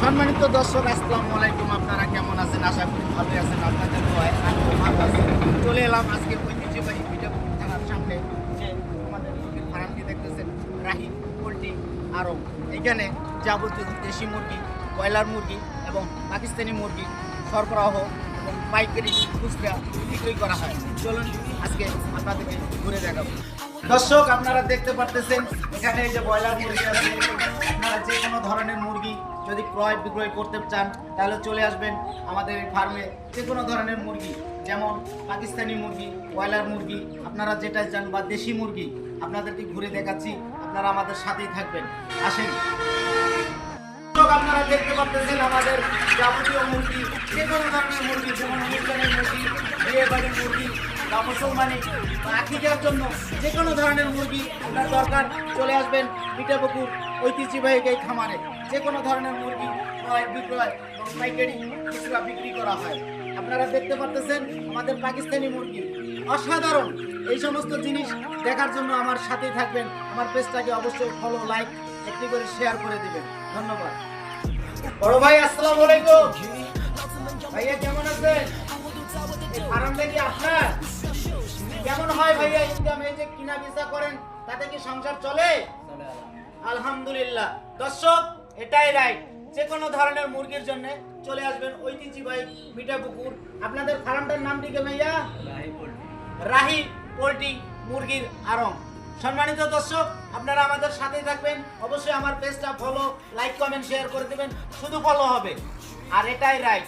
সম্মানিত দর্শক, আসসালামু আলাইকুম। আপনারা কেমন আছেন? আশা করি ভালো আছেন। আপনাদের দোয়ায় আমিও ভালো আছি। চলে এলাম আজকে ঐতিহ্যবাহী মিঠাপুকুর থানার সামনে, যে আমাদের মুরগির ফার্মটি দেখতেছেন, রাহি পোল্ট্রি আরম। এখানে যাবতীয় দেশি মুরগি, ব্রয়লার মুরগি এবং পাকিস্তানি মুরগি সরবরাহ এবং পাইকারি খুচরা বিক্রি করা হয়। চলুন আজকে আপনাদেরকে ঘুরে দেখাবো। দর্শক, আপনারা দেখতে পারতেছেন এখানে এই যে ব্রয়লার মুরগি আছে। আপনারা যে কোনো ধরনের মুরগি যদি ক্রয় বিক্রয় করতে চান তাহলে চলে আসবেন আমাদের এই ফার্মে। যে কোনো ধরনের মুরগি, যেমন পাকিস্তানি মুরগি, ব্রয়লার মুরগি, আপনারা যেটা চান, বা দেশি মুরগি, আপনাদেরকে ঘুরে দেখাচ্ছি। আপনারা আমাদের সাথেই থাকবেন, আসেন। আপনারা দেখতে পাচ্ছেন আমাদের যাবতীয় মুরগি, যে কোনো ধরনের মুরগি, যেমন অনুষ্ঠানের মুরগি, বিয়ে বাড়ির মুরগি বা মুসলমানি বা আকিকার জন্য যে কোনো ধরনের মুরগি আপনার দরকার, চলে আসবেন মিঠাপুকুর ঐতিহ্যবাহী এই খামারে। যে কোনো ধরনের মুরগি ক্রয় বিক্রয় এবং পাইকারি খুচরা বিক্রি করা হয়। আপনারা দেখতে পাচ্ছেন আমাদের পাকিস্তানি মুরগি অসাধারণ। এই সমস্ত জিনিস দেখার জন্য আমার সাথেই থাকবেন। আমার পেজটাকে অবশ্যই ফলো, লাইক, একটি করে শেয়ার করে দিবেন। ধন্যবাদ। বড় ভাই, আসসালামু আলাইকুম। ভাইয়া কেমন আছেন? এই ফার্মটা কি আপনার? কেমন হয় ভাইয়া ইনকাম? এই যে কিনা বেচা করেন, তাতে কি সংসার চলে? আলহামদুলিল্লাহ। দর্শক, এটাই রাইট। যে কোনো ধরনের মুরগির জন্য চলে আসবেন ঐতিহ্যবাহী মিঠাপুকুর। আপনাদের ফার্মটার নামটি কি ভাইয়া? রাহি পোল্ট্রি মুরগির আরম। সম্মানিত দর্শক, আপনারা আমাদের সাথেই থাকবেন। অবশ্যই আমার পেজটা ফলো, লাইক, কমেন্ট, শেয়ার করে দেবেন। শুধু ফলো হবে, আর এটাই রাইট।